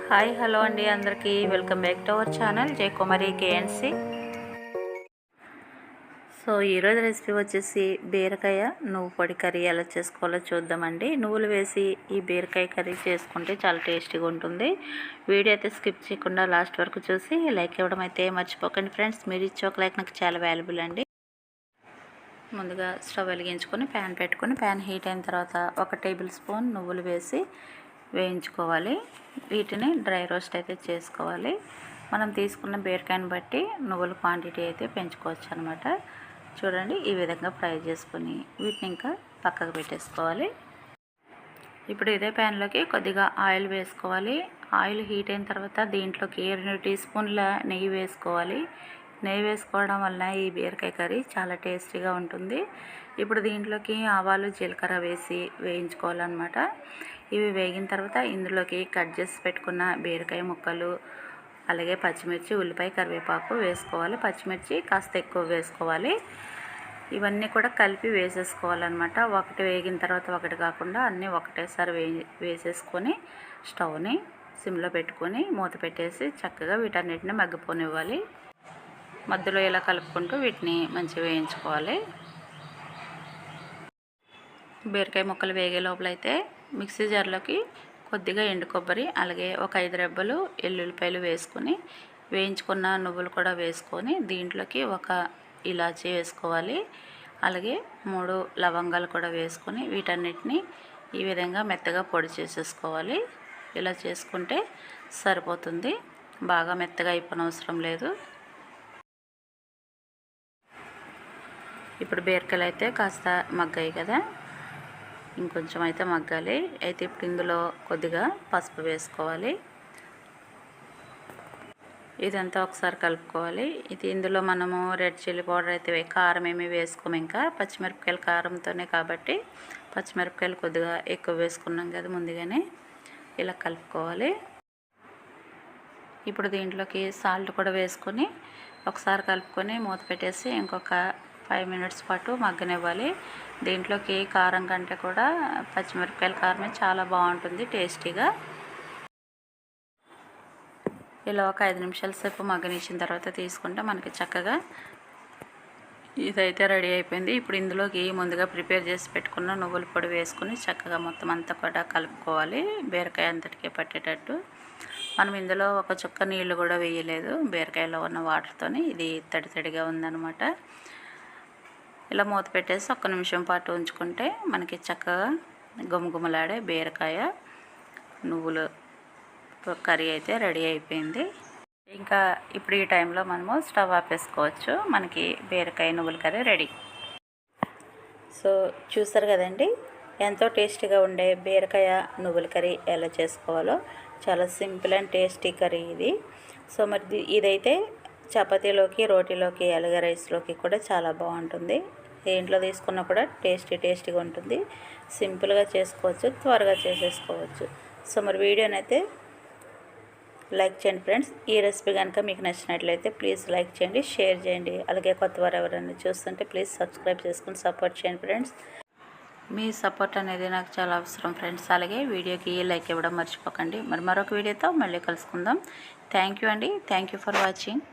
Hi hello అండి అందరికీ welcome back to our channel Jayakumari కేఎన్సి. So ఈరోజు రెసిపీ వచ్చేసి బీరకాయ నువ్వు పొడి కర్రీ ఎలా చేసుకోవాలో చూద్దామండి. నువ్వులు వేసి ఈ బీరకాయ కర్రీ చేసుకుంటే చాలా టేస్టీగా ఉంటుంది. వీడియో అయితే స్కిప్ చేయకుండా లాస్ట్ వరకు చూసి లైక్ ఇవ్వడం అయితే మర్చిపోకండి ఫ్రెండ్స్. మీరు ఇచ్చే ఒక లైక్ నాకు చాలా వాల్యుబుల్ అండి. ముందుగా స్టవ్ వెలిగించుకొని ప్యాన్ పెట్టుకొని ప్యాన్ హీట్ అయిన తర్వాత 1 టేబుల్ స్పూన్ నువ్వులు వేసి వేయించుకోవాలి. వీటిని డ్రై రోస్ట్ అయితే చేసుకోవాలి. మనం తీసుకున్న బీరకాయని బట్టి నువ్వుల క్వాంటిటీ అయితే పెంచుకోవచ్చు అనమాట. చూడండి, ఈ విధంగా ఫ్రై చేసుకొని వీటిని ఇంకా పక్కకు పెట్టేసుకోవాలి. ఇప్పుడు ఇదే ప్యాన్లోకి కొద్దిగా ఆయిల్ వేసుకోవాలి. ఆయిల్ హీట్ అయిన తర్వాత దీంట్లోకి 2 టీ స్పూన్ల నెయ్యి వేసుకోవాలి. నెయ్యి వేసుకోవడం వల్ల ఈ బీరకాయ కర్రీ చాలా టేస్టీగా ఉంటుంది. ఇప్పుడు దీంట్లోకి ఆవాలు జీలకర్ర వేసి వేయించుకోవాలన్నమాట. ఇవి వేగిన తర్వాత ఇందులోకి కట్ చేసి పెట్టుకున్న బీరకాయ ముక్కలు, అలాగే పచ్చిమిర్చి, ఉల్లిపాయ, కరివేపాకు వేసుకోవాలి. పచ్చిమిర్చి కాస్త ఎక్కువ వేసుకోవాలి. ఇవన్నీ కూడా కలిపి వేసేసుకోవాలన్నమాట. ఒకటి వేగిన తర్వాత ఒకటి కాకుండా అన్నీ ఒకటేసారి వేసేసుకొని స్టవ్ని సిమ్లో పెట్టుకొని మూత పెట్టేసి చక్కగా వీటన్నిటిని మగ్గిపోనివ్వాలి. మధ్యలో ఇలా కలుపుకుంటూ వీటిని మంచిగా వేయించుకోవాలి. బీరకాయ ముక్కలు వేగే లోపలైతే మిక్సీ జార్లోకి కొద్దిగా ఎండు కొబ్బరి, అలాగే ఒక 5 రెబ్బలు ఎల్లుల్లిపాయలు వేసుకొని వేయించుకున్న నువ్వులు కూడా వేసుకొని దీంట్లోకి ఒక ఇలాచీ వేసుకోవాలి. అలాగే 3 లవంగాలు కూడా వేసుకొని వీటన్నిటిని ఈ విధంగా మెత్తగా పొడి చేసేసుకోవాలి. ఇలా చేసుకుంటే సరిపోతుంది. బాగా మెత్తగా అయిపోనవసరం లేదు. ఇప్పుడు బీరకాయలు అయితే కాస్త మగ్గాయి కదా, ఇంకొంచెం అయితే మగ్గాలి. అయితే ఇప్పుడు ఇందులో కొద్దిగా పసుపు వేసుకోవాలి. ఇదంతా ఒకసారి కలుపుకోవాలి. ఇందులో మనము రెడ్ చిల్లీ పౌడర్ అయితే కారం ఏమీ వేసుకోము. ఇంకా పచ్చిమిరపకాయల కారంతోనే కాబట్టి పచ్చిమిరపకాయలు కొద్దిగా ఎక్కువ వేసుకున్నాం కదా ముందుగానే. ఇలా కలుపుకోవాలి. ఇప్పుడు దీంట్లోకి సాల్ట్ కూడా వేసుకొని ఒకసారి కలుపుకొని మూత పెట్టేసి ఇంకొక 5 మినిట్స్ పాటు మగ్గనివ్వాలి. దీంట్లోకి కారం కంటే కూడా పచ్చిమిరపకాయల కారమే చాలా బాగుంటుంది టేస్టీగా. ఇలా ఒక 5 నిమిషాల సేపు మగ్గనిచ్చిన తర్వాత తీసుకుంటే మనకి చక్కగా ఇదైతే రెడీ అయిపోయింది. ఇప్పుడు ఇందులోకి ముందుగా ప్రిపేర్ చేసి పెట్టుకున్న నువ్వుల పొడి వేసుకుని చక్కగా మొత్తం అంతా కూడా కలుపుకోవాలి, బీరకాయ అంతటికే పట్టేటట్టు. మనం ఇందులో ఒక చుక్క నీళ్లు కూడా వేయలేదు, బీరకాయలో ఉన్న వాటర్తోనే ఇది తడితడిగా ఉందన్నమాట. ఇలా మూత పెట్టేసి 1 నిమిషం పాటు ఉంచుకుంటే మనకి చక్కగా గుమగుమలాడే బీరకాయ నువ్వులు కర్రీ అయితే రెడీ అయిపోయింది. ఇంకా ఇప్పుడు ఈ టైంలో మనము స్టవ్ ఆపేసుకోవచ్చు. మనకి బీరకాయ నువ్వుల కర్రీ రెడీ. సో చూసారు కదండి, ఎంతో టేస్టీగా ఉండే బీరకాయ నువ్వుల కర్రీ ఎలా చేసుకోవాలో. చాలా సింపుల్ అండ్ టేస్టీ కర్రీ ఇది. సో మరి ఇదైతే చపాతీలోకి, రోటీలోకి, అలాగే రైస్లోకి కూడా చాలా బాగుంటుంది. దేంట్లో తీసుకున్నా కూడా టేస్టీగా ఉంటుంది. సింపుల్గా చేసుకోవచ్చు, త్వరగా చేసేసుకోవచ్చు. సో మరి వీడియోని అయితే లైక్ చేయండి ఫ్రెండ్స్. ఈ రెసిపీ కనుక మీకు నచ్చినట్లయితే ప్లీజ్ లైక్ చేయండి, షేర్ చేయండి. అలాగే కొత్త వారు ఎవరైనా చూస్తుంటే ప్లీజ్ సబ్స్క్రైబ్ చేసుకుని సపోర్ట్ చేయండి ఫ్రెండ్స్. మీ సపోర్ట్ అనేది నాకు చాలా అవసరం ఫ్రెండ్స్. అలాగే వీడియోకి లైక్ ఇవ్వడం మర్చిపోకండి. మరి మరొక వీడియోతో మళ్ళీ కలుసుకుందాం. థ్యాంక్ యూ అండి. Thank you for watching.